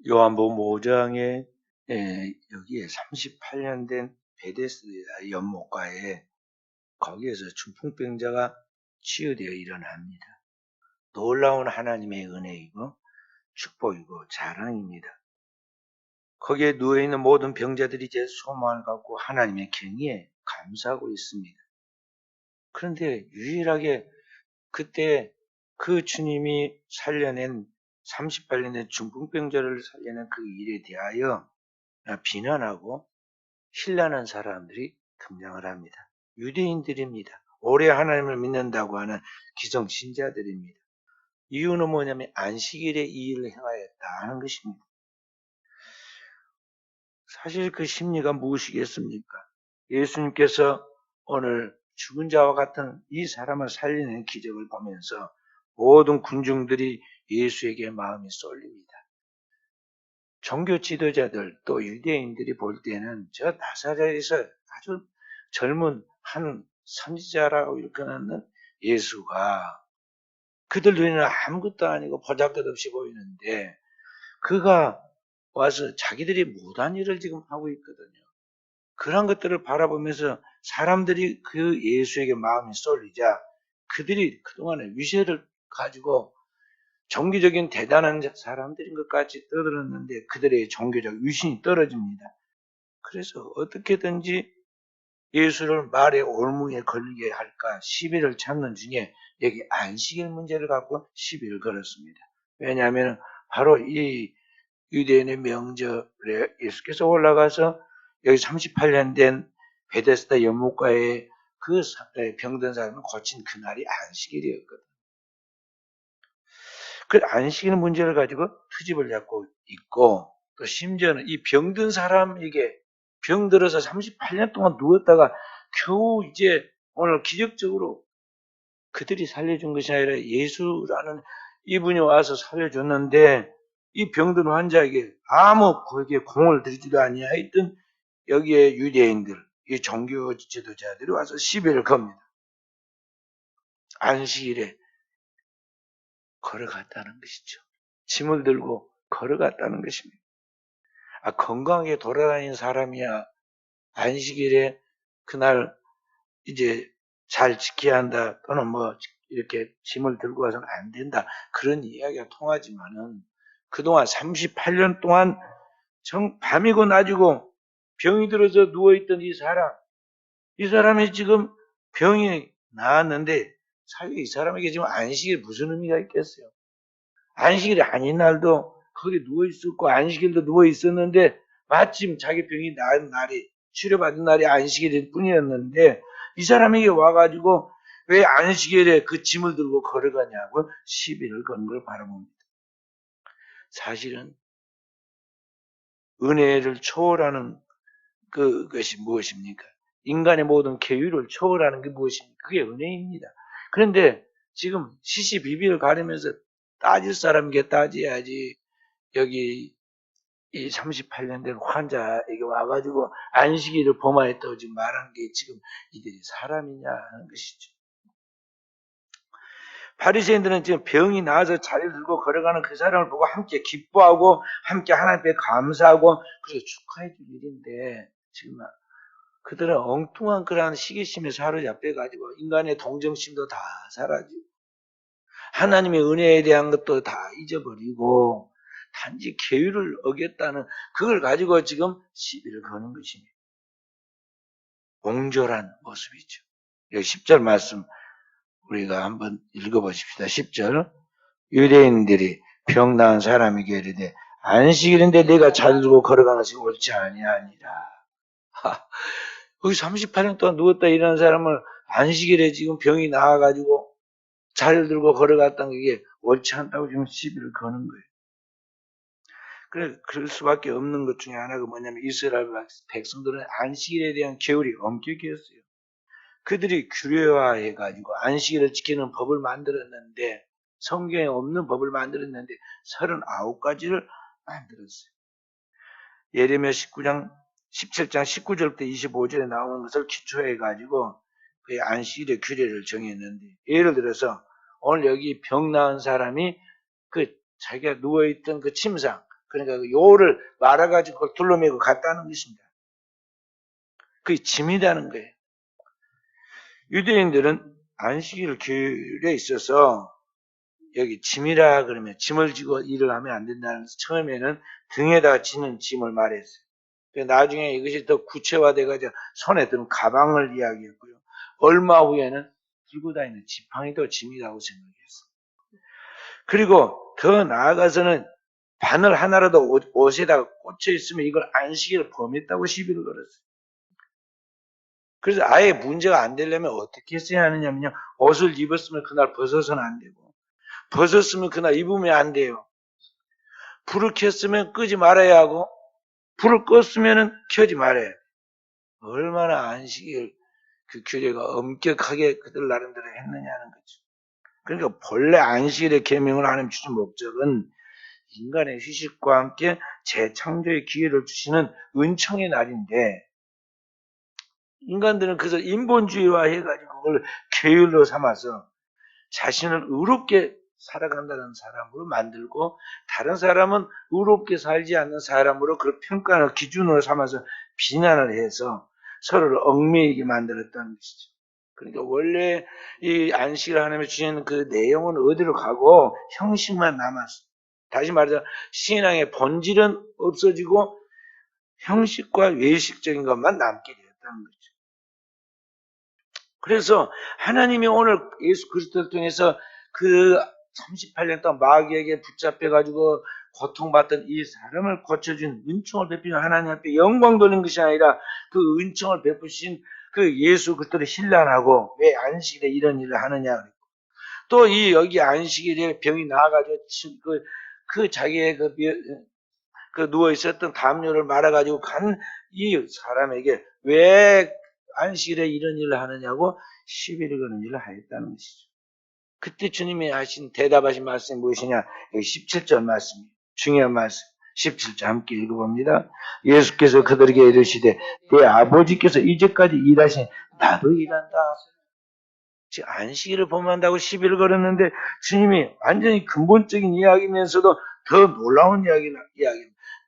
요한복음 5장에 여기에 38년 된 베데스다 연못가에 거기에서 중풍병자가 치유되어 일어납니다. 놀라운 하나님의 은혜이고 축복이고 자랑입니다. 거기에 누워있는 모든 병자들이 제 소망을 갖고 하나님의 경의에 감사하고 있습니다. 그런데 유일하게 그때 그 주님이 살려낸 38년 된 중풍병자를 살려낸 그 일에 대하여 비난하고 신뢰하는 사람들이 등장을 합니다. 유대인들입니다. 오래 하나님을 믿는다고 하는 기성신자들입니다. 이유는 뭐냐면 안식일에 이 일을 행하였다 하는 것입니다. 사실 그 심리가 무엇이겠습니까? 예수님께서 오늘 죽은 자와 같은 이 사람을 살리는 기적을 보면서 모든 군중들이 예수에게 마음이 쏠립니다. 종교 지도자들 또 유대인들이 볼 때는 저 나사렛에서 아주 젊은 한 선지자라고 일컫는 예수가 그들 눈에는 아무것도 아니고 보잘것없이 보이는데 그가 와서 자기들이 못한 일을 지금 하고 있거든요. 그런 것들을 바라보면서 사람들이 그 예수에게 마음이 쏠리자 그들이 그동안의 위세를 가지고 종교적인 대단한 사람들인 것까지 떠들었는데 그들의 종교적 위신이 떨어집니다. 그래서 어떻게든지 예수를 말의 올무에 걸리게 할까 시비를 찾는 중에 여기 안식일 문제를 갖고 시비를 걸었습니다. 왜냐하면 바로 이 유대인의 명절에 예수께서 올라가서 여기 38년 된 베데스다 연못가에 그 병든 사람을 고친 그날이 안식일이었거든요. 그 안식일 문제를 가지고 트집을 잡고 있고 또 심지어는 이 병든 사람에게 병들어서 38년 동안 누웠다가 겨우 이제 오늘 기적적으로 그들이 살려준 것이 아니라 예수라는 이분이 와서 살려줬는데 이 병든 환자에게 아무 거기에 공을 들이지도 아니하였던 여기에 유대인들, 이 종교 지도자들이 와서 시비를 겁니다. 안식일에 걸어갔다는 것이죠. 짐을 들고 걸어갔다는 것입니다. 건강하게 돌아다니는 사람이야 안식일에 그날 이제 잘 지켜야 한다 또는 뭐 이렇게 짐을 들고 와서는 안 된다 그런 이야기가 통하지만은 그동안 38년 동안 밤이고 낮이고 병이 들어서 누워있던 이 사람이 지금 병이 나았는데 사실 이 사람에게 지금 안식일 무슨 의미가 있겠어요? 안식일이 아닌 날도 거기 누워있었고 안식일도 누워있었는데 마침 자기 병이 나은 날이 치료받은 날이 안식일일 뿐이었는데 이 사람에게 와가지고 왜 안식일에 그 짐을 들고 걸어가냐고 시비를 건 걸 바라봅니다. 사실은 은혜를 초월하는 그것이 무엇입니까? 인간의 모든 계율을 초월하는 게 무엇입니까? 그게 은혜입니다. 그런데 지금 시시비비를 가리면서 따질 사람에게 따져야지 여기 이 38년 된 환자에게 와가지고 안식일을 범하였다고 지금 말하는 게 지금 이들이 사람이냐 하는 것이죠. 바리새인들은 지금 병이 나아서 자리를 들고 걸어가는 그 사람을 보고 함께 기뻐하고 함께 하나님께 감사하고 그래서 축하해 줄 일인데 지금 그들은 엉뚱한 그러한 시기심에 사로잡혀가지고 인간의 동정심도 다 사라지고 하나님의 은혜에 대한 것도 다 잊어버리고 단지 계율을 어겼다는 그걸 가지고 지금 시비를 거는 것입니다. 옹졸한 모습이죠. 여기 10절 말씀 우리가 한번 읽어보십시다. 10절 유대인들이 병 나은 사람에게 이르되 안식일인데 네가 자리 들고 걸어가는 것이 옳지 아니하니라. 여기 38년 동안 누웠다 일어난 사람을 안식일에 지금 병이 나아가지고 자리를 들고 걸어갔다는 게 옳지 않다고 지금 시비를 거는 거예요. 그럴 수밖에 없는 것 중에 하나가 뭐냐면 이스라엘 백성들은 안식일에 대한 계율이 엄격했어요. 그들이 규례화해가지고 안식일을 지키는 법을 만들었는데 성경에 없는 법을 만들었는데 39가지를 만들었어요. 예레미야 17장 19절부터 25절에 나오는 것을 기초해가지고 그 안식일의 규례를 정했는데 예를 들어서 오늘 여기 병 나은 사람이 그 자기가 누워있던 그 침상 그러니까 그 요를 말아가지고 그걸 둘러매고 갔다는 것입니다. 그게 짐이라는 거예요. 유대인들은 안식일에 있어서 여기 짐이라 그러면 짐을 지고 일을 하면 안 된다는 것을 처음에는 등에다가 지는 짐을 말했어요. 나중에 이것이 더 구체화돼가지고 손에 드는 가방을 이야기했고요. 얼마 후에는 들고 다니는 지팡이도 짐이라고 생각했어요. 그리고 더 나아가서는 바늘 하나라도 옷에다가 꽂혀 있으면 이걸 안식일을 범했다고 시비를 걸었어요. 그래서 아예 문제가 안 되려면 어떻게 했어야 하느냐면요. 옷을 입었으면 그날 벗어서는 안 되고, 벗었으면 그날 입으면 안 돼요. 불을 켰으면 끄지 말아야 하고, 불을 껐으면 켜지 말아야 해요. 얼마나 안식일 그 규례가 엄격하게 그들 나름대로 했느냐는 거죠. 그러니까 본래 안식일의 계명을 하나님 주신 목적은 인간의 휴식과 함께 재창조의 기회를 주시는 은총의 날인데, 인간들은 그래서 인본주의화 해가지고 그걸 계율로 삼아서 자신을 의롭게 살아간다는 사람으로 만들고, 다른 사람은 의롭게 살지 않는 사람으로 그걸 평가하는 기준으로 삼아서 비난을 해서 서로를 얽매이게 만들었다는 것이죠. 그러니까 원래 이 안식을 하나님이 주시는 그 내용은 어디로 가고 형식만 남았어. 다시 말해서 신앙의 본질은 없어지고 형식과 외식적인 것만 남게 되었다는 거죠. 그래서 하나님이 오늘 예수 그리스도를 통해서 그 38년 동안 마귀에게 붙잡혀가지고 고통받던 이 사람을 고쳐준 은총을 베푸신 하나님 앞에 영광 돌린 것이 아니라 그 은총을 베푸신 그 예수 그리스도를 신뢰하고 왜 안식일에 이런 일을 하느냐. 또 이 여기 안식일에 병이 나와가지고 그 자기의 그 누워 있었던 담요를 말아가지고 간 이 사람에게 왜 안식일에 이런 일을 하느냐고 시비를 거는 일을 하였다는 것이죠. 그때 주님이 하신 대답하신 말씀이 무엇이냐? 여기 17절 말씀이에요. 중요한 말씀. 17절 함께 읽어봅니다. 예수께서 그들에게 이르시되 내 아버지께서 이제까지 일하신 나도 일한다. 즉 안식일을 범한다고 시비를 걸었는데 주님이 완전히 근본적인 이야기면서도 더 놀라운 이야기입니다.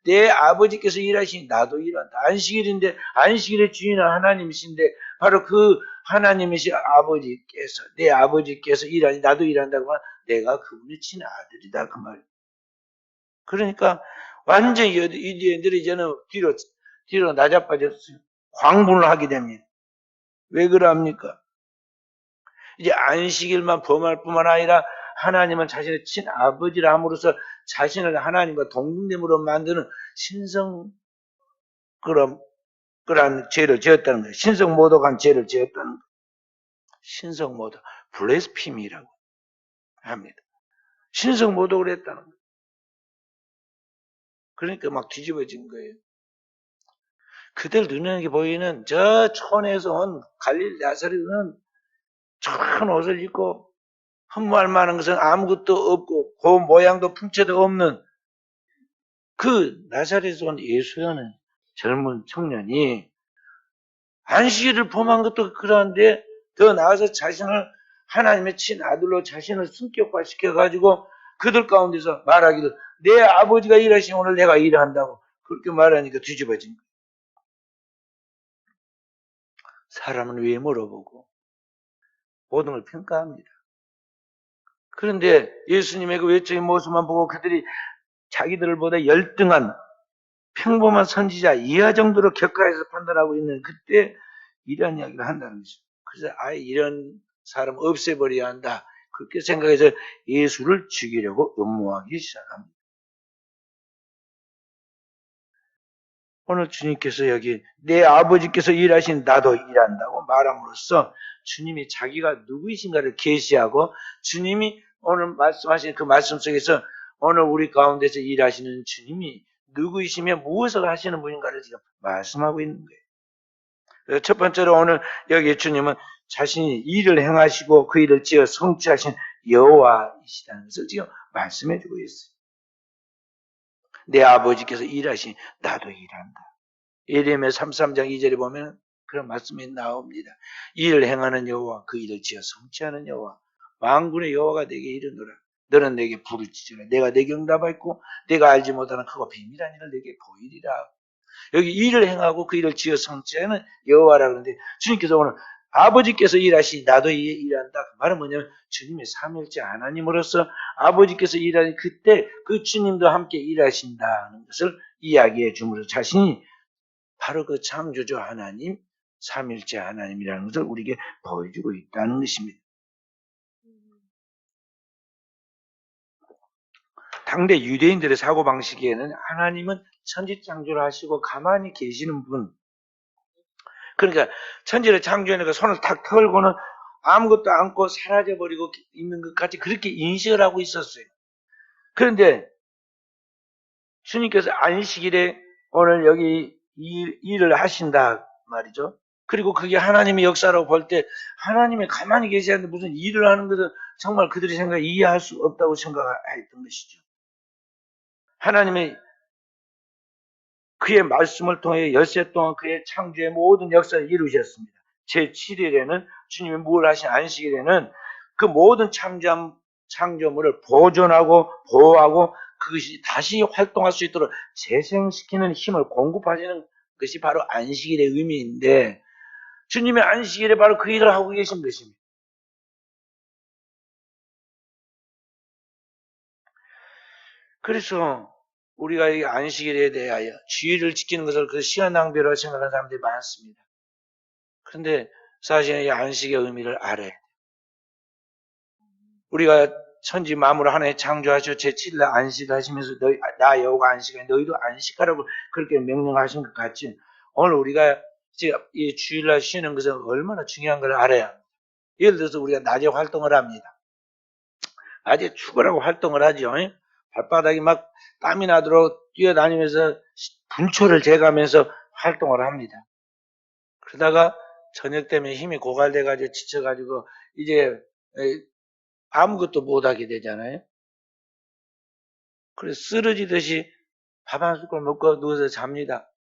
내 아버지께서 일하시니 나도 일한다. 안식일인데 안식일의 주인은 하나님이신데 바로 그 하나님이신 아버지께서 내 아버지께서 일하니 나도 일한다고 하면 내가 그분의 친아들이다 그 말. 그러니까 완전히 유대인들이 이제는 뒤로 나자빠졌어요. 광분을 하게 됩니다. 왜 그럽니까? 이제 안식일만 범할 뿐만 아니라 하나님은 자신의 친아버지라 함으로써 자신을 하나님과 동등됨으로 만드는 그런 죄를 지었다는 거예요. 신성모독한 죄를 지었다는 거예요. 신성모독, 블레스피미라고 합니다. 신성모독을 했다는 거예요. 그러니까 막 뒤집어진 거예요. 그들 눈에 보이는 저 촌에서 온 갈릴리 나사렛은 천 옷을 입고 흠모할 만한 것은 아무것도 없고 그 모양도 풍채도 없는 그 나사렛에서 온 예수라는 젊은 청년이 안식일을 범한 것도 그러한데 더 나아가서 자신을 하나님의 친아들로 자신을 승격화시켜가지고 그들 가운데서 말하기를 내 아버지가 일하시면 오늘 내가 일한다고 그렇게 말하니까 뒤집어진 거예요. 사람은 왜 물어보고 모든 걸 평가합니다. 그런데 예수님의 그 외적인 모습만 보고 그들이 자기들보다 열등한 평범한 선지자 이하 정도로 격하해서 판단하고 있는 그때 이런 이야기를 한다는 거죠. 그래서 아예 이런 사람 없애버려야 한다. 그렇게 생각해서 예수를 죽이려고 음모하기 시작합니다. 오늘 주님께서 여기 내 아버지께서 일하신 나도 일한다고 말함으로써 주님이 자기가 누구이신가를 계시하고 주님이 오늘 말씀하신 그 말씀 속에서 오늘 우리 가운데서 일하시는 주님이 누구이시며 무엇을 하시는 분인가를 지금 말씀하고 있는 거예요. 첫 번째로 오늘 여기 주님은 자신이 일을 행하시고 그 일을 지어 성취하신 여호와이시다는 것을 지금 말씀해 주고 있어요. 내 아버지께서 일하신 나도 일한다. 예레미야 33장 2절에 보면 그런 말씀이 나옵니다. 일을 행하는 여호와 그 일을 지어 성취하는 여호와 만군의 여호와가 내게 이르노라. 너는 내게 부르짖으라. 내가 내게 응답하였고 내가 알지 못하는 크고 비밀한 일을 내게 보이리라. 여기 일을 행하고 그 일을 지어 성취하는 여호와라 그러는데 주님께서 오늘 아버지께서 일하시 나도 일한다. 그 말은 뭐냐면 주님의 삼일째 하나님으로서 아버지께서 일하니 그때 그 주님도 함께 일하신다는 것을 이야기해 주므로 자신이 바로 그 창조주 하나님, 삼일째 하나님이라는 것을 우리에게 보여주고 있다는 것입니다. 당대 유대인들의 사고방식에는 하나님은 천지창조를 하시고 가만히 계시는 분, 그러니까 천지를 창조해내고 손을 탁 털고는 아무것도 않고 사라져버리고 있는 것 같이 그렇게 인식을 하고 있었어요. 그런데 주님께서 안식일에 오늘 여기 일을 하신다 말이죠. 그리고 그게 하나님의 역사라고 볼 때 하나님이 가만히 계시는데 무슨 일을 하는 것은 정말 그들이 이해할 수 없다고 생각했던 것이죠. 하나님의 그의 말씀을 통해 엿새 동안 그의 창조의 모든 역사를 이루셨습니다. 제7일에는 주님이 뭘 하신 안식일에는 그 모든 창조물을 보존하고 보호하고 그것이 다시 활동할 수 있도록 재생시키는 힘을 공급하시는 것이 바로 안식일의 의미인데 주님의 안식일에 바로 그 일을 하고 계신 것입니다. 그래서 우리가 이 안식일에 대하여 주일을 지키는 것을 그 시간 낭비로 생각하는 사람들이 많습니다. 그런데 사실은 이 안식의 의미를 알아야 돼요. 우리가 천지 만물을 하나님 창조하시고 제7일 안식하시면서 나 여호와 안식하니 너희도 안식하라고 그렇게 명령하신 것 같이 오늘 우리가 이 주일날 쉬는 것은 얼마나 중요한 걸 알아야 합니다. 예를 들어서 우리가 낮에 활동을 합니다. 낮에 죽으라고 활동을 하죠. 발바닥이 막 땀이 나도록 뛰어다니면서 분초를 재가면서 활동을 합니다. 그러다가 저녁 때문에 힘이 고갈돼가지고 지쳐가지고 이제 아무것도 못하게 되잖아요. 그래서 쓰러지듯이 밥 한 숟갈 먹고 누워서 잡니다.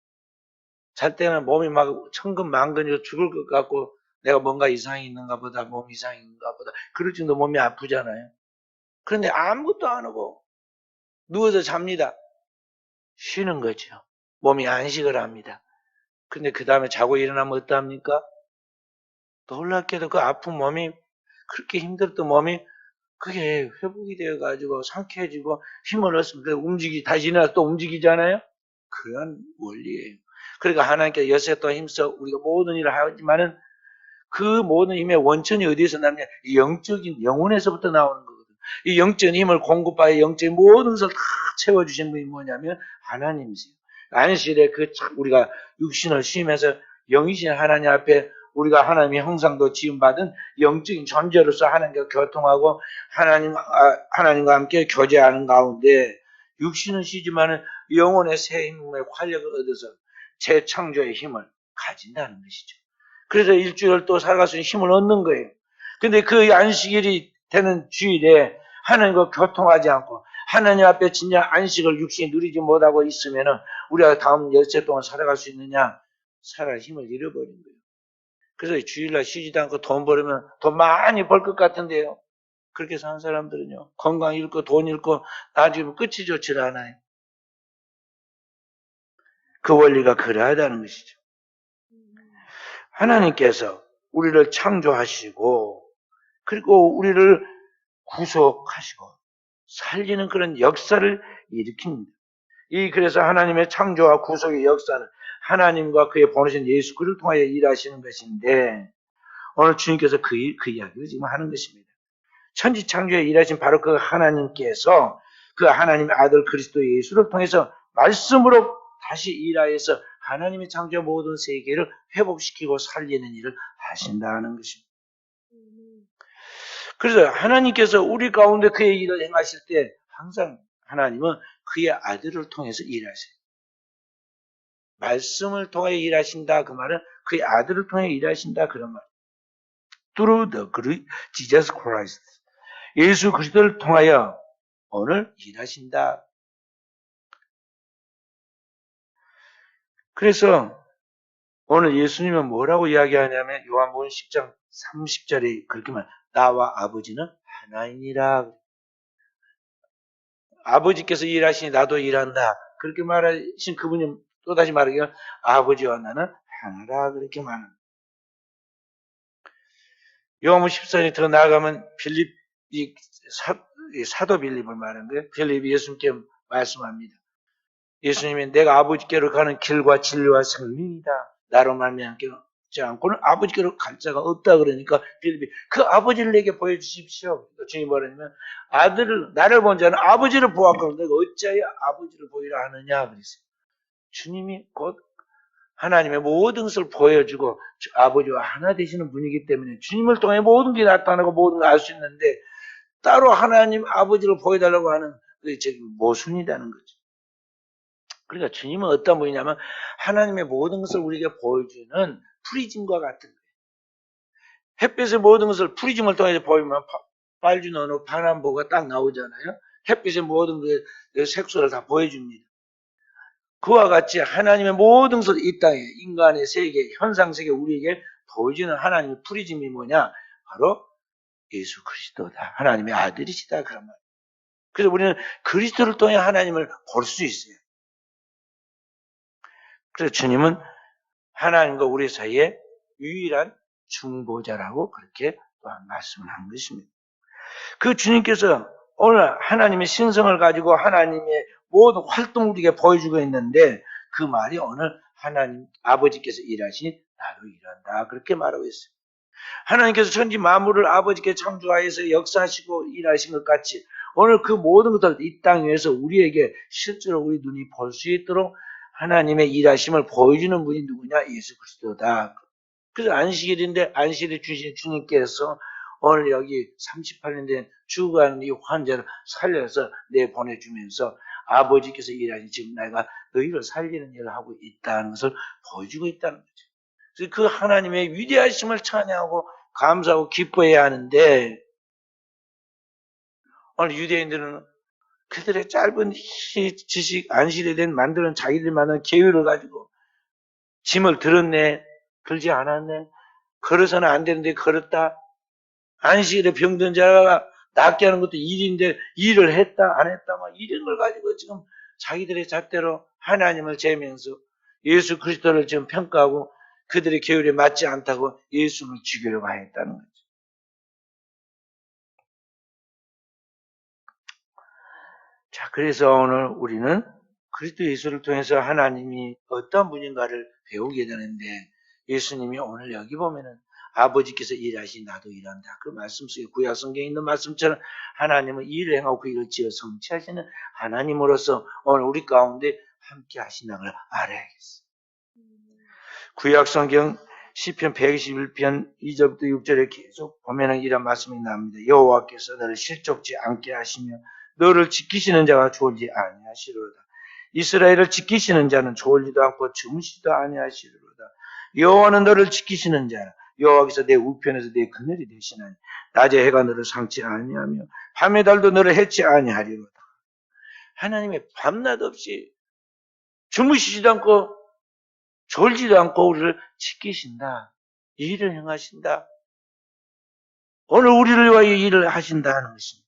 잘 때는 몸이 막 천근만근해서 죽을 것 같고 내가 뭔가 이상이 있는가 보다, 몸 이상이 있는가 보다. 그럴 정도 몸이 아프잖아요. 그런데 아무것도 안 하고 누워서 잡니다. 쉬는 거죠. 몸이 안식을 합니다. 근데 그 다음에 자고 일어나면 어떡합니까? 놀랍게도 그 아픈 몸이 그렇게 힘들었던 몸이 그게 회복이 되어가지고 상쾌해지고 힘을 얻습니다. 다시 일어나서 또 움직이잖아요? 그런 원리예요. 그러니까 하나님께서 엿새 동안 힘써 우리가 모든 일을 하지만은 그 모든 힘의 원천이 어디에서 나느냐? 영적인 영혼에서부터 나오는 거거든요. 이 영적인 힘을 공급하여 영적인 모든 것을 다 채워주신 분이 뭐냐면 하나님이세요. 안식일에 우리가 육신을 쉬면서 영이신 하나님 앞에 우리가 하나님의 형상도 지음받은 영적인 존재로서 하나님과 교통하고 하나님과 함께 교제하는 가운데 육신은 쉬지만은 영혼의 새 힘의 활력을 얻어서 재창조의 힘을 가진다는 것이죠. 그래서 일주일을 또 살아갈 수 있는 힘을 얻는 거예요. 근데 그 안식일이 되는 주일에 하나님과 교통하지 않고 하나님 앞에 진짜 안식을 육신이 누리지 못하고 있으면은 우리가 다음 열흘 동안 살아갈 수 있느냐? 살아갈 힘을 잃어버린 거예요. 그래서 주일날 쉬지도 않고 돈 벌으면 돈 많이 벌 것 같은데요. 그렇게 사는 사람들은요. 건강 잃고 돈 잃고 나중에 끝이 좋지 않아요. 그 원리가 그러하다는 것이죠. 하나님께서 우리를 창조하시고 그리고 우리를 구속하시고 살리는 그런 역사를 일으킵니다. 그래서 하나님의 창조와 구속의 역사는 하나님과 그의 보내신 예수 그를 통하여 일하시는 것인데 오늘 주님께서 그 이야기를 지금 하는 것입니다. 천지 창조에 일하신 바로 그 하나님께서 그 하나님의 아들 그리스도 예수를 통해서 말씀으로 다시 일하여서 하나님의 창조 모든 세계를 회복시키고 살리는 일을 하신다는 것입니다. 그래서 하나님께서 우리 가운데 그의 일을 행하실 때 항상 하나님은 그의 아들을 통해서 일하세요. 말씀을 통해 일하신다 그 말은 그의 아들을 통해 일하신다 그런 말. Through the Jesus Christ. 예수 그리스도를 통하여 오늘 일하신다. 그래서 오늘 예수님은 뭐라고 이야기하냐면 요한복음 10장 30절에 그렇게 말 나와 아버지는 하나이니라. 아버지께서 일하시니 나도 일한다. 그렇게 말하신 그분이 또다시 말하기를 아버지와 나는 하나라 그렇게 말합니다. 요한복음 14장에 더 나아가면 빌립, 사도 빌립을 말하는데 빌립이 예수님께 말씀합니다. 예수님이 내가 아버지께로 가는 길과 진리와 생명이다. 나로 말미암지 않고는 아버지께로 갈 자가 없다. 그러니까 빌립이 그 아버지를 내게 보여주십시오. 주님이 뭐라냐면 아들을 나를 본 자는 아버지를 보았거든 내가 어찌하여 아버지를 보이라 하느냐 그랬어요. 주님이 곧 하나님의 모든 것을 보여주고 아버지와 하나 되시는 분이기 때문에 주님을 통해 모든 게 나타나고 모든 걸 알 수 있는데 따로 하나님 아버지를 보여달라고 하는 그게 모순이라는 거죠. 그러니까 주님은 어떤 분이냐면 하나님의 모든 것을 우리에게 보여주는 프리즘과 같은 거예요. 햇빛의 모든 것을 프리즘을 통해서 보이면 빨주 어느 파남보가 딱 나오잖아요. 햇빛의 모든 그 색소를 다 보여줍니다. 그와 같이 하나님의 모든 것을 이 땅에 인간의 세계, 현상 세계 우리에게 보여주는 하나님의 프리즘이 뭐냐? 바로 예수 그리스도다. 하나님의 아들이시다. 그런 말. 그래서 우리는 그리스도를 통해 하나님을 볼 수 있어요. 그래서 주님은 하나님과 우리 사이에 유일한 중보자라고 그렇게 또한 말씀을 한 것입니다. 그 주님께서 오늘 하나님의 신성을 가지고 하나님의 모든 활동을 우리에게 보여주고 있는데 그 말이 오늘 하나님 아버지께서 일하시니 나도 일한다 그렇게 말하고 있어요. 하나님께서 천지 만물을 아버지께 창조하여서 역사하시고 일하신 것 같이 오늘 그 모든 것을 이 땅 위에서 우리에게 실제로 우리 눈이 볼 수 있도록 하나님의 일하심을 보여주는 분이 누구냐? 예수 그리스도다. 그래서 안식일인데 안식일을 주신 주님께서 오늘 여기 38년 된 죽어가는 이 환자를 살려서 내보내주면서 아버지께서 일하신 지금 내가 너희를 살리는 일을 하고 있다는 것을 보여주고 있다는 거죠. 그래서 그 하나님의 위대하심을 찬양하고 감사하고 기뻐해야 하는데 오늘 유대인들은 그들의 짧은 지식 안식일에 대한 만드는 자기들이 만든 계율을 가지고 짐을 들었네 들지 않았네 걸어서는 안 되는데 걸었다 안식일에 병든 자가 낫게 하는 것도 일인데 일을 했다 안 했다 막 이런 걸 가지고 지금 자기들의 잣대로 하나님을 재면서 예수 그리스도를 지금 평가하고 그들의 계율에 맞지 않다고 예수를 죽이려고 했다는 거죠. 자, 그래서 오늘 우리는 그리스도 예수를 통해서 하나님이 어떤 분인가를 배우게 되는데 예수님이 오늘 여기 보면은 아버지께서 일하시 나도 일한다. 그 말씀 속에 구약 성경에 있는 말씀처럼 하나님은 일을 행하고 그 일을 지어 성취하시는 하나님으로서 오늘 우리 가운데 함께 하신다는 걸 알아야겠어요. 구약 성경 시편 121편 2절부터 6절에 계속 보면은 이런 말씀이 나옵니다. 여호와께서 너를 실족지 않게 하시며 너를 지키시는 자가 졸지 아니하시리로다. 이스라엘을 지키시는 자는 졸지도 않고 주무시지도 아니하시리로다. 여호와는 너를 지키시는 자라. 여호와께서 내 우편에서 내 그늘이 되시나니 낮에 해가 너를 상치 아니하며 밤의 달도 너를 해치 아니하리로다. 하나님의 밤낮 없이 주무시지도 않고 졸지도 않고 우리를 지키신다. 일을 행하신다. 오늘 우리를 위하여 일을 하신다는 것입니다.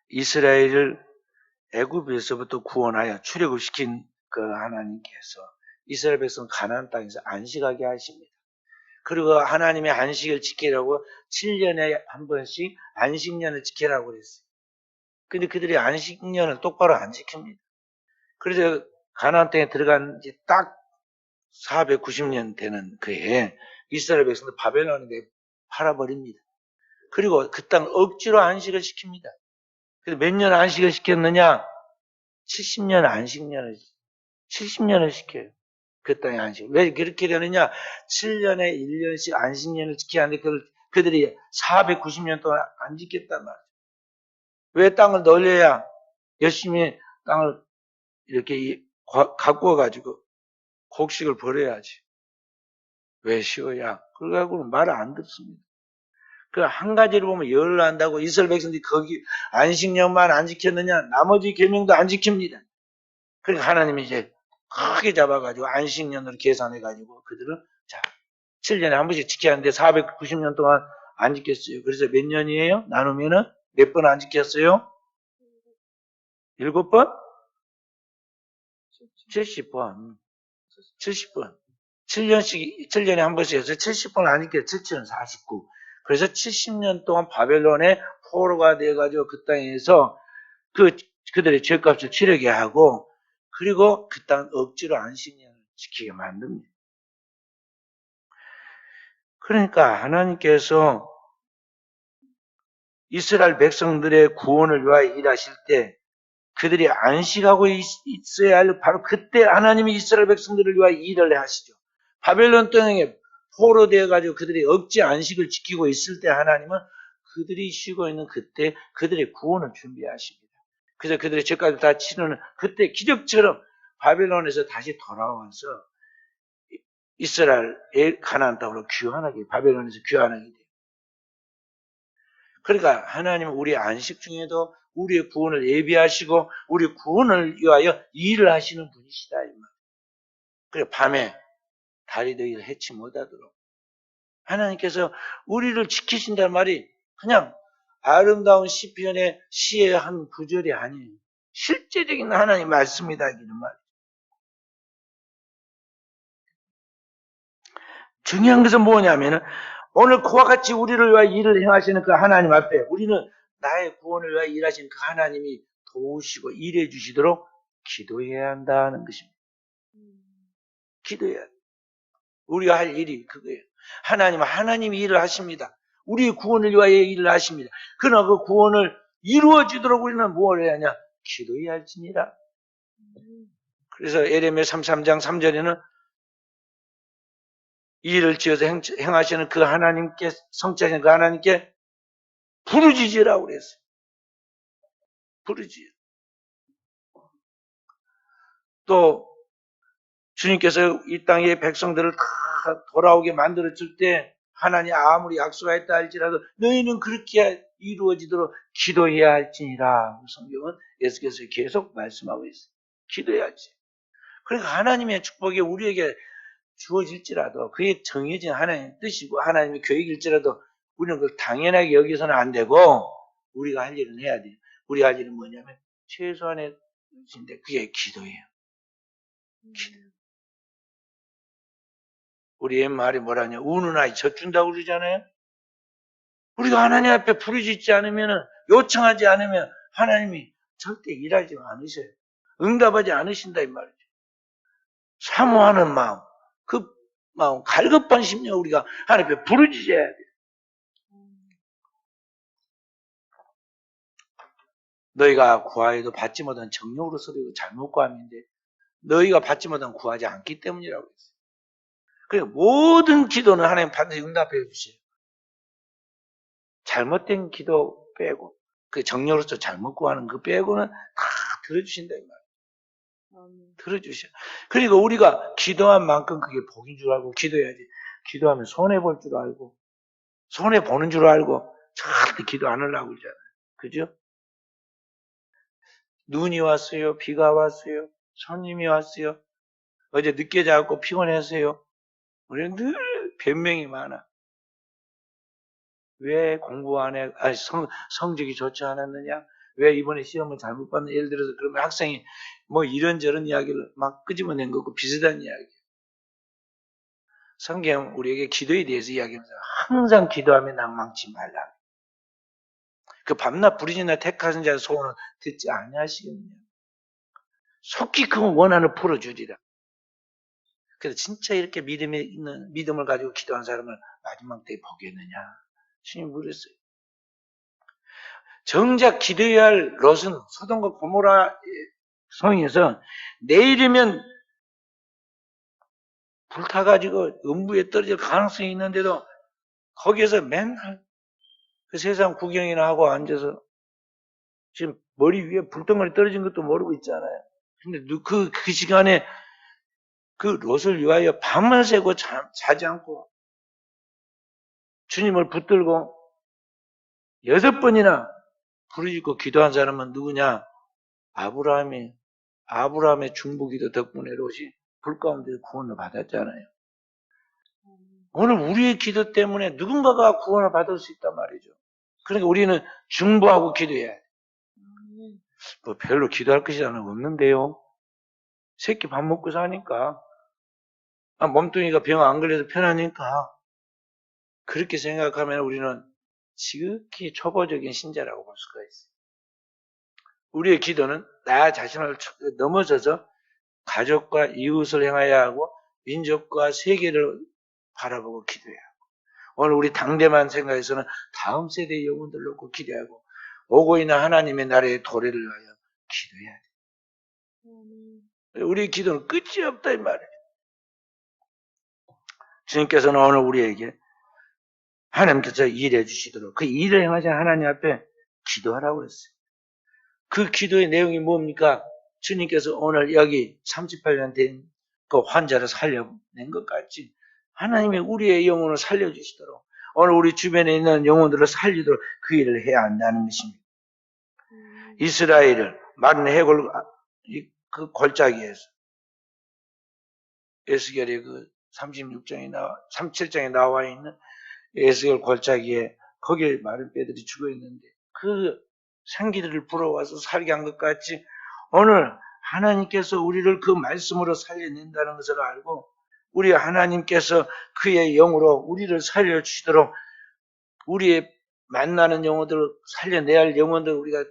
이스라엘을 애굽에서부터 구원하여 출애굽시킨 그 하나님께서 이스라엘 백성 가나안 땅에서 안식하게 하십니다. 그리고 하나님의 안식을 지키라고 7년에 한 번씩 안식년을 지키라고 그랬어요. 근데 그들이 안식년을 똑바로 안 지킵니다. 그래서 가나안 땅에 들어간 지 딱 490년 되는 그해 이스라엘 백성들 바벨론에 팔아버립니다. 그리고 그 땅을 억지로 안식을 시킵니다. 그래서 몇 년 안식을 시켰느냐? 70년 안식년을 70년을 시켜요. 그 땅의 안식. 왜 그렇게 되느냐? 7년에 1년씩 안식년을 지켜야 하는데 그들이 490년 동안 안 지켰단 말이에요. 왜 땅을 놀려야 열심히 땅을 이렇게 갖고 와가지고 곡식을 벌어야지. 왜 쉬어야? 그래가지고는 말을 안 듣습니다. 그 한 가지를 보면 열을 한다고 이스라엘 백성들이 거기 안식년만 안 지켰느냐? 나머지 계명도 안 지킵니다. 그러니까 하나님이 이제 크게 잡아가지고 안식년으로 계산해가지고 그들은 자 7년에 한 번씩 지켜야 하는데 490년 동안 안 지켰어요. 그래서 몇 년이에요? 나누면은 몇 번 안 지켰어요? 7번? 70번. 70번. 7년에 한 번씩 해서 70번 안 지켰어요. 7천 49. 그래서 70년 동안 바벨론의 포로가 돼가지고 그 땅에서 그들의 죄값을 치르게 하고, 그리고 그 땅 억지로 안식년을 지키게 만듭니다. 그러니까 하나님께서 이스라엘 백성들의 구원을 위하여 일하실 때 그들이 안식하고 있어야 할 바로 그때 하나님이 이스라엘 백성들을 위하여 일을 하시죠. 바벨론 땅에 포로되어 가지고 그들이 억지 안식을 지키고 있을 때 하나님은 그들이 쉬고 있는 그때 그들의 구원을 준비하십니다. 그래서 그들의 죄까지 다 치르는 그때 기적처럼 바벨론에서 다시 돌아와서 이스라엘 가나안 땅으로 귀환하게, 바벨론에서 귀환하게 돼요. 그러니까 하나님은 우리 안식 중에도 우리의 구원을 예비하시고 우리 구원을 위하여 일을 하시는 분이시다 이 말. 그래 밤에 달이 너희를 해치 못하도록 하나님께서 우리를 지키신다는 말이 그냥 아름다운 시편의 시의 한 구절이 아니에요. 실제적인 하나님 말씀이다 이런 말. 중요한 것은 뭐냐면은 오늘 그와 같이 우리를 위하여 일을 행하시는 그 하나님 앞에 우리는 나의 구원을 위하여 일하시는 그 하나님이 도우시고 일해 주시도록 기도해야 한다는 것입니다. 기도해야 돼. 우리가 할 일이 그거예요. 하나님이 일을 하십니다. 우리의 구원을 위하여 일을 하십니다. 그러나 그 구원을 이루어지도록 우리는 뭘 해야 하냐? 기도해야 할지니라. 그래서 에레미야 33장 3절에는 이 일을 지어서 행하시는 그 하나님께, 성취하시는 그 하나님께 부르짖으라고 그랬어요. 부르짖어. 또 주님께서 이 땅의 백성들을 다 돌아오게 만들어줄 때 하나님 아무리 약속하였다 할지라도 너희는 그렇게 이루어지도록 기도해야 할지니라. 성경은 예수께서 계속 말씀하고 있어요. 기도해야지. 그러니까 하나님의 축복이 우리에게 주어질지라도 그게 정해진 하나님의 뜻이고 하나님의 계획일지라도 우리는 그걸 당연하게 여기서는 안 되고 우리가 할 일은 해야 돼요. 우리가 할 일은 뭐냐면 최소한의 뜻인데 그게 기도예요. 기도. 우리 옛말에 뭐라냐 우는 아이 젖준다고 그러잖아요. 우리가 하나님 앞에 부르짖지 않으면 요청하지 않으면 하나님이 절대 일하지 않으셔요. 응답하지 않으신다 이 말이죠. 사모하는 마음, 그 마음, 갈급한 심령 우리가 하나님 앞에 부르짖어야 돼요. 너희가 구하여도 받지 못한 정욕으로 서리고 잘못 구함인데 너희가 받지 못한 구하지 않기 때문이라고 했어요. 그래서 모든 기도는 하나님 반드시 응답해 주세요. 잘못된 기도 빼고 그 정욕으로서 잘못 구하는 그 빼고는 다 들어주신다 이 말이에요. 들어주셔. 그리고 우리가 기도한 만큼 그게 복인 줄 알고 기도해야지. 기도하면 손해볼 줄 알고 손해보는 줄 알고 절대 기도 안 하려고 그러잖아요. 그죠? 눈이 왔어요. 비가 왔어요. 손님이 왔어요. 어제 늦게 자고 피곤했어요. 우리는 늘 변명이 많아. 왜 공부 안 해? 성적이 좋지 않았느냐? 왜 이번에 시험을 잘못 봤느냐? 예를 들어서 그러면 학생이 뭐 이런저런 이야기를 막 끄집어낸 거고 비슷한 이야기. 성경 우리에게 기도에 대해서 이야기하면서 항상 기도하면 낭망치 말라. 그 밤낮 부르짖나 택하신 자의 소원을 듣지 아니하시겠느냐? 속히 그 원한을 풀어주리라. 그래서 진짜 이렇게 믿음을 가지고 기도한 사람을 마지막 때에 보겠느냐? 주님 물었어요. 정작 기도해야 할 롯은 소돔과 고모라 성에서 내일이면 불타가지고 음부에 떨어질 가능성이 있는데도 거기에서 맨날 그 세상 구경이나 하고 앉아서 지금 머리 위에 불덩어리 떨어진 것도 모르고 있잖아요. 근데 그 시간에 그 롯을 위하여 밤을 새고 자지 않고 주님을 붙들고 6번이나 부르짖고 기도한 사람은 누구냐? 아브라함의 중보기도 덕분에 롯이 불 가운데 구원을 받았잖아요. 오늘 우리의 기도 때문에 누군가가 구원을 받을 수 있단 말이죠. 그러니까 우리는 중보하고 기도해야 돼. 뭐 별로 기도할 것이 없는데요. 새끼 밥 먹고 사니까. 몸뚱이가 병 안 걸려도 편하니까. 그렇게 생각하면 우리는 지극히 초보적인 신자라고 볼 수가 있어요. 우리의 기도는 나 자신을 넘어서서 가족과 이웃을 향하여 하고 민족과 세계를 바라보고 기도해야 하고, 오늘 우리 당대만 생각해서는 다음 세대의 영혼들 놓고 기도하고 오고 있는 하나님의 나라의 도래를 위하여 기도해야 돼. 우리의 기도는 끝이 없다 이 말이에요. 주님께서는 오늘 우리에게 하나님께서 일해 주시도록 그 일을 행하신 하나님 앞에 기도하라고 그랬어요. 그 기도의 내용이 뭡니까? 주님께서 오늘 여기 38년 된 그 환자를 살려낸 것 같이 하나님이 우리의 영혼을 살려주시도록 오늘 우리 주변에 있는 영혼들을 살리도록 그 일을 해야 한다는 것입니다. 이스라엘을 마른 해골 그 골짜기에서 에스겔의 그 37장에 나와 있는 에스겔 골짜기에 거기에 마른 뼈들이 죽어 있는데 그 생기들을 불어와서 살게 한 것 같이 오늘 하나님께서 우리를 그 말씀으로 살려낸다는 것을 알고 우리 하나님께서 그의 영으로 우리를 살려주시도록 우리의 만나는 영혼들을 살려내야 할 영혼들 우리가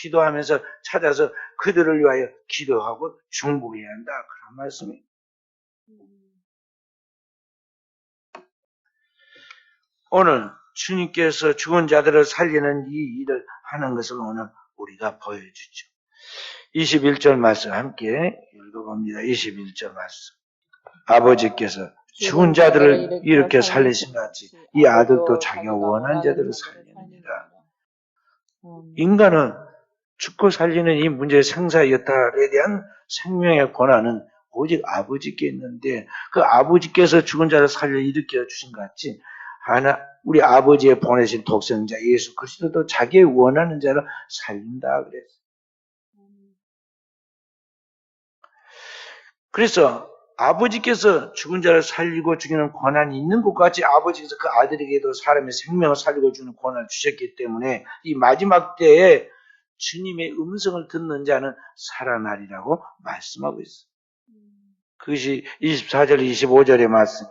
기도하면서 찾아서 그들을 위하여 기도하고 중보해야 한다. 그런 말씀이에요. 오늘 주님께서 죽은 자들을 살리는 이 일을 하는 것을 오늘 우리가 보여주죠. 21절 말씀 함께 읽어봅니다. 21절 말씀. 아버지께서 죽은 자들을 이렇게 살리신 같이 이 아들도 자기가 원한 자들을 살리느니라. 인간은 죽고 살리는 이 문제의 생사여탈에 대한 생명의 권한은 오직 아버지께 있는데 그 아버지께서 죽은 자를 살려 일으켜 주신 것 같이 우리 아버지의 보내신 독생자 예수 그리스도도 자기의 원하는 자를 살린다 그랬어요. 그래서 아버지께서 죽은 자를 살리고 죽이는 권한이 있는 것 같이 아버지께서 그 아들에게도 사람의 생명을 살리고 주는 권한을 주셨기 때문에 이 마지막 때에 주님의 음성을 듣는 자는 살아나리라고 말씀하고 있어요. 그것이 24절, 25절의 말씀.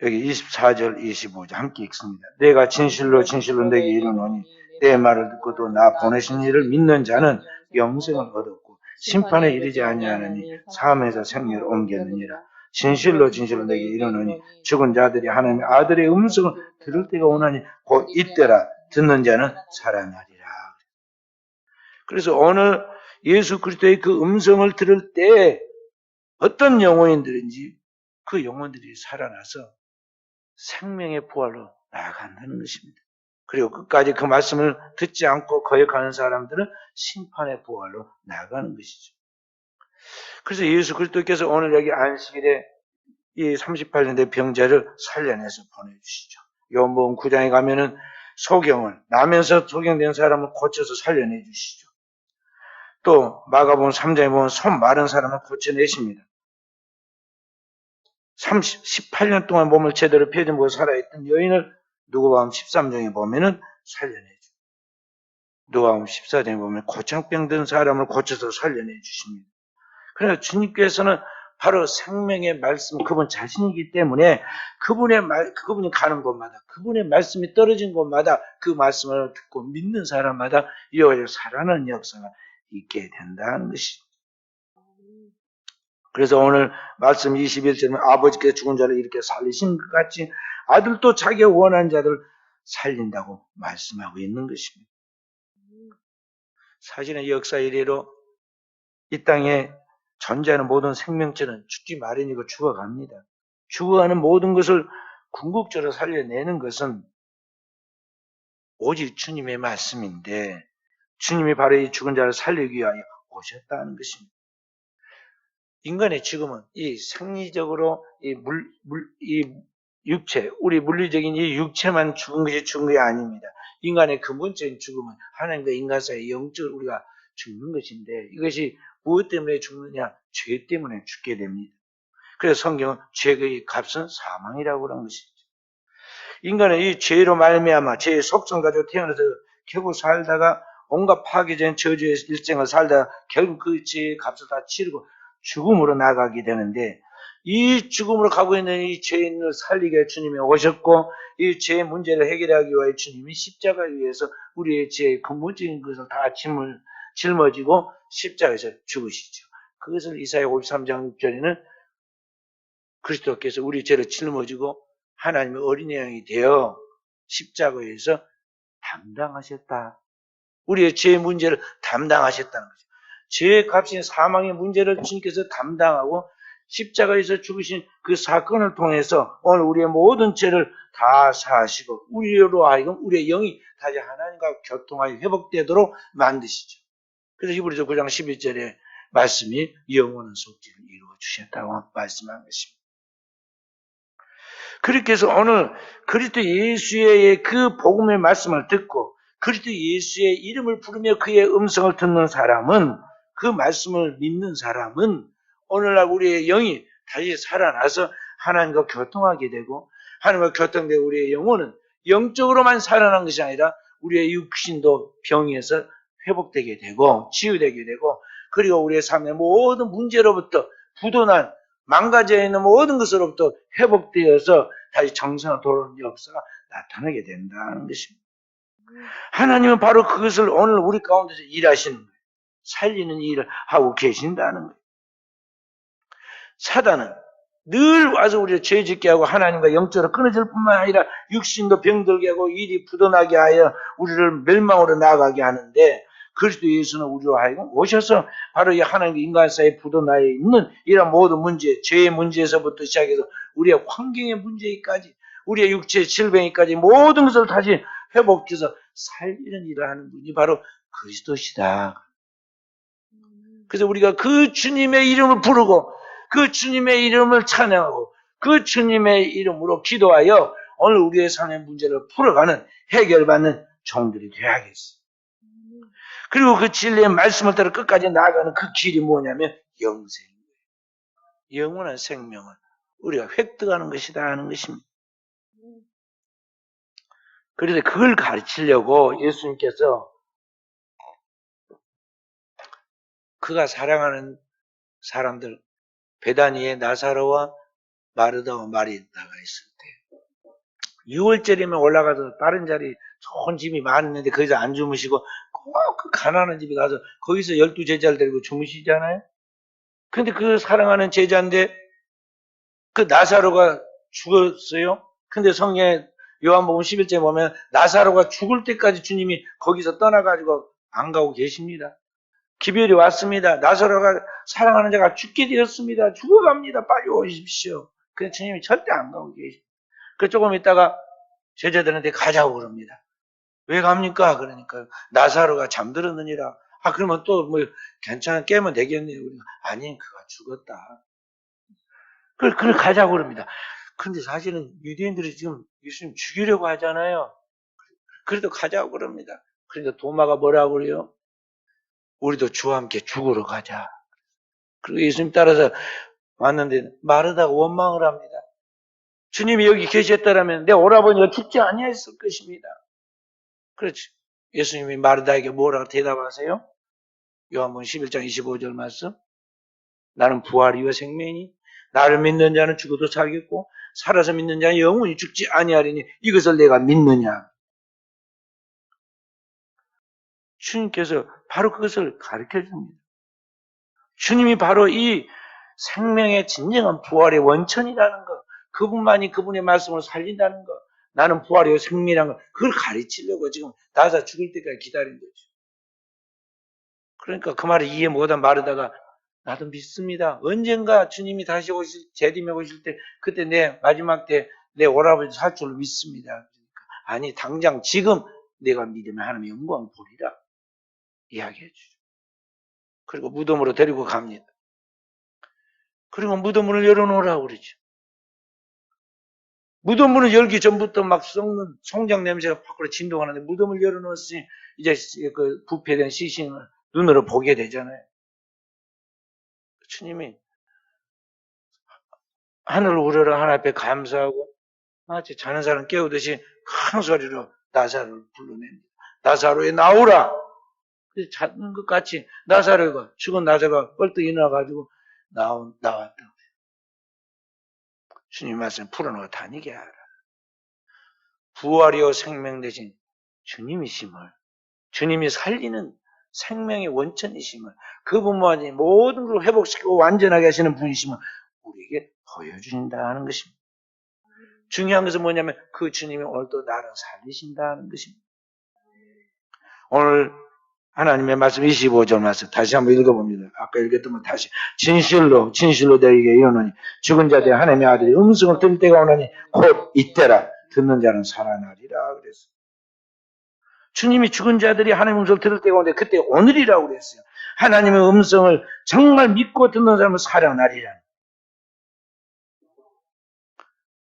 여기 24절, 25절 함께 읽습니다. 내가 진실로 진실로 내게 이르노니 내 말을 듣고도 나 보내신 이를 믿는 자는 영생을 얻었고 심판에 이르지 아니하느니 사함에서 생명을 옮겼느니라. 진실로 진실로 내게 이르노니 죽은 자들이 하나님의 아들의 음성을 들을 때가 오나니 곧 이때라. 듣는 자는 살아나리라. 그래서 오늘 예수 그리스도의 그 음성을 들을 때 어떤 영혼들인지 그 영혼들이 살아나서 생명의 부활로 나아간다는 것입니다. 그리고 끝까지 그 말씀을 듣지 않고 거역하는 사람들은 심판의 부활로 나아가는 것이죠. 그래서 예수 그리스도께서 오늘 여기 안식일에 이 38년 된 병자를 살려내서 보내주시죠. 요한복음 9장에 가면은 소경을 나면서 소경된 사람을 고쳐서 살려내 주시죠. 또 마가복음 3장에 보면 손 마른 사람을 고쳐내십니다. 18년 동안 몸을 제대로 펴지 살아있던 여인을 누가복음 13장에 보면은 살려내죠. 누가복음 14장에 보면 고창병 든 사람을 고쳐서 살려내 주십니다. 그래서 주님께서는 바로 생명의 말씀, 그분 자신이기 때문에 그분이 가는 곳마다, 그분의 말씀이 떨어진 곳마다 그 말씀을 듣고 믿는 사람마다 이어져 살아나는 역사가 있게 된다는 것이죠. 그래서 오늘 말씀 21절은 아버지께서 죽은 자를 이렇게 살리신 것 같이 아들도 자기가 원하는 자들 살린다고 말씀하고 있는 것입니다. 사실은 역사 이래로 이 땅에 존재하는 모든 생명체는 죽지 마련이고 죽어갑니다. 죽어가는 모든 것을 궁극적으로 살려내는 것은 오직 주님의 말씀인데 주님이 바로 이 죽은 자를 살리기 위하여 오셨다는 것입니다. 인간의 죽음은 이 생리적으로 이 육체, 우리 물리적인 이 육체만 죽은 게 아닙니다. 인간의 근본적인 죽음은 하나님과 인간 사이의 영적으로 우리가 죽는 것인데 이것이 무엇 때문에 죽느냐? 죄 때문에 죽게 됩니다. 그래서 성경은 죄의 값은 사망이라고 그런 것이죠. 인간은 이 죄로 말미암아 죄의 속성 가지고 태어나서 결국 살다가 온갖 파괴된 저주의 일생을 살다가 결국 그 죄의 값을 다 치르고 죽음으로 나가게 되는데, 이 죽음으로 가고 있는 이 죄인을 살리기 위해 주님이 오셨고, 이 죄의 문제를 해결하기 위해 주님이 십자가에 의해서 우리의 죄의 근본적인 것을 다 짊어지고 십자가에서 죽으시죠. 그것을 이사야 53장 6절에는 그리스도께서 우리 죄를 짊어지고 하나님의 어린애 양이 되어 십자가에서 담당하셨다. 우리의 죄의 문제를 담당하셨다는 거죠. 죄의 값인 사망의 문제를 주님께서 담당하고 십자가에서 죽으신 그 사건을 통해서 오늘 우리의 모든 죄를 다 사하시고 우리로 하여금 우리의 영이 다시 하나님과 교통하여 회복되도록 만드시죠. 그래서 히브리서 9장 11절에 말씀이 영원한 속죄를 이루어 주셨다고 말씀한 것입니다. 그렇게 해서 오늘 그리스도 예수의 그 복음의 말씀을 듣고 그리스도 예수의 이름을 부르며 그의 음성을 듣는 사람은, 그 말씀을 믿는 사람은 오늘날 우리의 영이 다시 살아나서 하나님과 교통하게 되고, 하나님과 교통된 우리의 영혼은 영적으로만 살아난 것이 아니라 우리의 육신도 병에서 회복되게 되고 치유되게 되고, 그리고 우리의 삶의 모든 문제로부터 부도난 망가져 있는 모든 것으로부터 회복되어서 다시 정상으로 돌아오는 역사가 나타나게 된다는 것입니다. 하나님은 바로 그것을 오늘 우리 가운데서 일하시는 거예요. 살리는 일을 하고 계신다는 거예요. 사단은 늘 와서 우리를 죄짓게 하고 하나님과 영적으로 끊어질 뿐만 아니라 육신도 병들게 하고 일이 부도나게 하여 우리를 멸망으로 나아가게 하는데, 그리스도 예수는 우리로 하여금 오셔서 바로 이 하나님과 인간 사이에 부도나 있는 이런 모든 문제, 죄의 문제에서부터 시작해서 우리의 환경의 문제까지, 우리의 육체의 질병까지 모든 것을 다시 회복해서 살리는 일을 하는 분이 바로 그리스도시다. 그래서 우리가 그 주님의 이름을 부르고 그 주님의 이름을 찬양하고 그 주님의 이름으로 기도하여 오늘 우리의 삶의 문제를 풀어가는, 해결받는 종들이 되어야겠어요. 그리고 그 진리의 말씀을 따라 끝까지 나아가는 그 길이 뭐냐면 영생이에요. 영원한 생명을 우리가 획득하는 것이다 하는 것입니다. 그래서 그걸 가르치려고 예수님께서 그가 사랑하는 사람들, 베다니에 나사로와 마르다와 마리다가 있을 때 6월절이면 올라가서 다른 자리 좋은 집이 많은데 거기서 안 주무시고 꼭 그 가난한 집에 가서 거기서 12제자를 데리고 주무시잖아요. 근데 그 사랑하는 제자인데 그 나사로가 죽었어요. 근데 성경에 요한복음 11절에 보면 나사로가 죽을 때까지 주님이 거기서 떠나가지고 안 가고 계십니다. 기별이 왔습니다. 나사로가 사랑하는 자가 죽게 되었습니다. 죽어갑니다. 빨리 오십시오. 근데 주님이 절대 안 가고 계십니다. 그 조금 있다가 제자들한테 가자고 그럽니다. 왜 갑니까? 그러니까 나사로가 잠들었느니라. 그러면 또 뭐 괜찮아 깨면 되겠네요. 아니, 그가 죽었다. 그걸 가자고 그럽니다. 근데 사실은 유대인들이 지금 예수님 죽이려고 하잖아요. 그래도 가자고 그럽니다. 그러니까 도마가 뭐라고 그래요? 우리도 주와 함께 죽으러 가자. 그리고 예수님 따라서 왔는데 마르다가 원망을 합니다. 주님이 여기 계셨더라면 내 오라버니가 죽지 아니했을 것입니다. 그렇죠. 예수님이 마르다에게 뭐라고 대답하세요? 요한복음 11장 25절 말씀. 나는 부활이요 생명이니 나를 믿는 자는 죽어도 살겠고 살아서 믿는 자는 영원히 죽지 아니하리니 이것을 내가 믿느냐. 주님께서 바로 그것을 가르쳐 줍니다. 주님이 바로 이 생명의 진정한 부활의 원천이라는 것, 그분만이 그분의 말씀을 살린다는 것, 나는 부활이요 생명이라는 것, 그걸 가르치려고 지금 나사 죽을 때까지 기다린 거죠. 그러니까 그 말을 이해 못한 마르다가 나도 믿습니다. 언젠가 주님이 다시 재림에 오실 때, 그때 내 마지막 때 내 오라버니 살 줄로 믿습니다. 그러니까, 아니 당장 지금 내가 믿으면 하나님의 영광을 보리라 이야기해 주죠. 그리고 무덤으로 데리고 갑니다. 그리고 무덤문을 열어놓으라고 그러죠. 무덤문을 열기 전부터 막 썩는 송장 냄새가 밖으로 진동하는데 무덤을 열어놓았으니 이제 그 부패된 시신을 눈으로 보게 되잖아요. 주님이 하늘 우러러 하나님 앞에 감사하고 마치 자는 사람 깨우듯이 큰 소리로 나사로를 불러냅니다. 나사로에 나오라. 그래서 자는 것 같이 나사로가 죽은 나사로가 벌떡 일어나가지고 나왔다. 주님 말씀 풀어놓아 다니게 하라. 부활이요 생명 대신 주님이심을, 주님이 살리는 생명의 원천이심을, 그분만이 모든 걸 회복시키고 완전하게 하시는 분이심을 우리에게 보여주신다는 것입니다. 중요한 것은 뭐냐면 그 주님이 오늘 또 나를 살리신다는 것입니다. 오늘 하나님의 말씀 25절 말씀 다시 한번 읽어봅니다. 아까 읽었던 거 다시. 진실로 너희에게 이르노니 죽은 자들이 하나님의 아들이 음성을 들을 때가 오나니 곧 이때라. 듣는 자는 살아나리라 그랬어요. 주님이 죽은 자들이 하나님의 음성을 들을 때가 오는데 그때 오늘이라고 그랬어요. 하나님의 음성을 정말 믿고 듣는 사람은 살아나리라.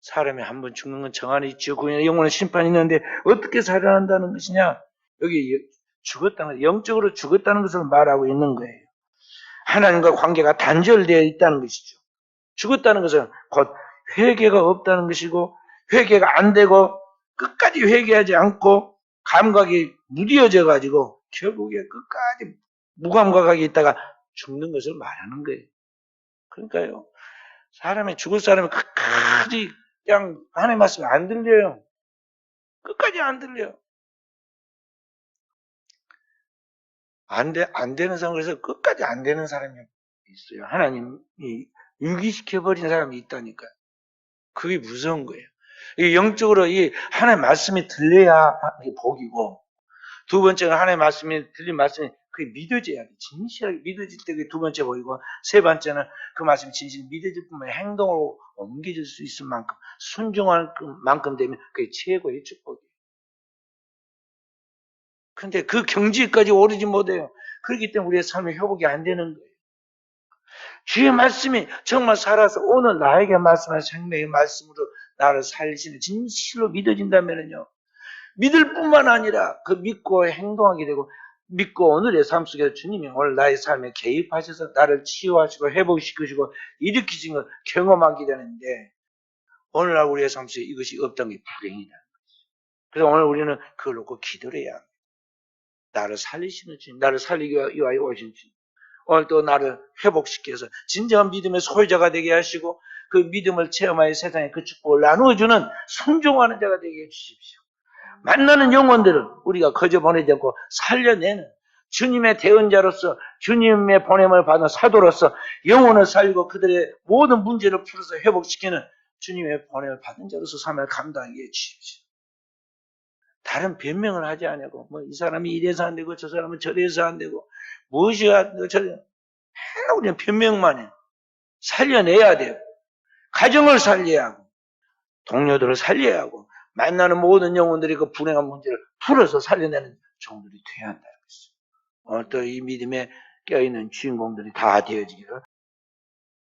사람이 한 번 죽는 건 정한이 있죠. 그 영원한 심판이 있는데 어떻게 살아난다는 것이냐? 여기 죽었다는, 영적으로 죽었다는 것을 말하고 있는 거예요. 하나님과 관계가 단절되어 있다는 것이죠. 죽었다는 것은 곧 회개가 없다는 것이고, 회개가 안 되고 끝까지 회개하지 않고 감각이 무뎌져 가지고 결국에 끝까지 무감각하게 있다가 죽는 것을 말하는 거예요. 그러니까요, 사람이 죽을 사람이 끝까지 그냥 하나님 말씀이 안 들려요. 끝까지 안 들려요. 안 되는 상황, 그래서 끝까지 안 되는 사람이 있어요. 하나님이 유기시켜버린 사람이 있다니까요. 그게 무서운 거예요. 영적으로 이 하나님 말씀이 들려야 복이고, 두 번째는 하나님 말씀이 들린 말씀이 그게 믿어져야 돼. 진실하게 믿어질 때 그게 두 번째 보이고, 세 번째는 그 말씀이 진실히 믿어질 뿐만 아니라 행동으로 옮겨질 수 있을 만큼, 순종할 만큼 되면 그게 최고의 축복이에요. 근데 그 경지까지 오르지 못해요. 그렇기 때문에 우리의 삶의 회복이 안 되는 거예요. 주의 말씀이 정말 살아서 오늘 나에게 말씀한 생명의 말씀으로 나를 살리시는 진실로 믿어진다면요, 믿을 뿐만 아니라 그 믿고 행동하게 되고, 믿고 오늘의 삶 속에서 주님이 오늘 나의 삶에 개입하셔서 나를 치유하시고 회복시키시고 일으키신 걸 경험하게 되는데, 오늘날 우리의 삶 속에 이것이 없다는 게 불행이다. 그래서 오늘 우리는 그걸 놓고 기도를 해야 합니다. 나를 살리시는 주님, 나를 살리기 위하여 오신 주님, 오늘 또 나를 회복시켜서 진정한 믿음의 소유자가 되게 하시고, 그 믿음을 체험하여 세상에 그 축복을 나누어주는 순종하는 자가 되게 해주십시오. 만나는 영혼들을 우리가 거저 보내지 않고 살려내는 주님의 대언자로서, 주님의 보냄을 받은 사도로서 영혼을 살리고 그들의 모든 문제를 풀어서 회복시키는 주님의 보냄을 받은 자로서 삶을 감당하게 해주십시오. 다른 변명을 하지 않고, 뭐, 이 사람이 이래서 안 되고, 저 사람은 저래서 안 되고, 무엇이 안 되고, 맨날 우리는 변명만 해. 살려내야 돼요. 가정을 살려야 하고, 동료들을 살려야 하고, 만나는 모든 영혼들이 그 불행한 문제를 풀어서 살려내는 종들이 되어야 한다는 것이죠. 오늘 또 이 믿음에 껴있는 주인공들이 다 되어지기를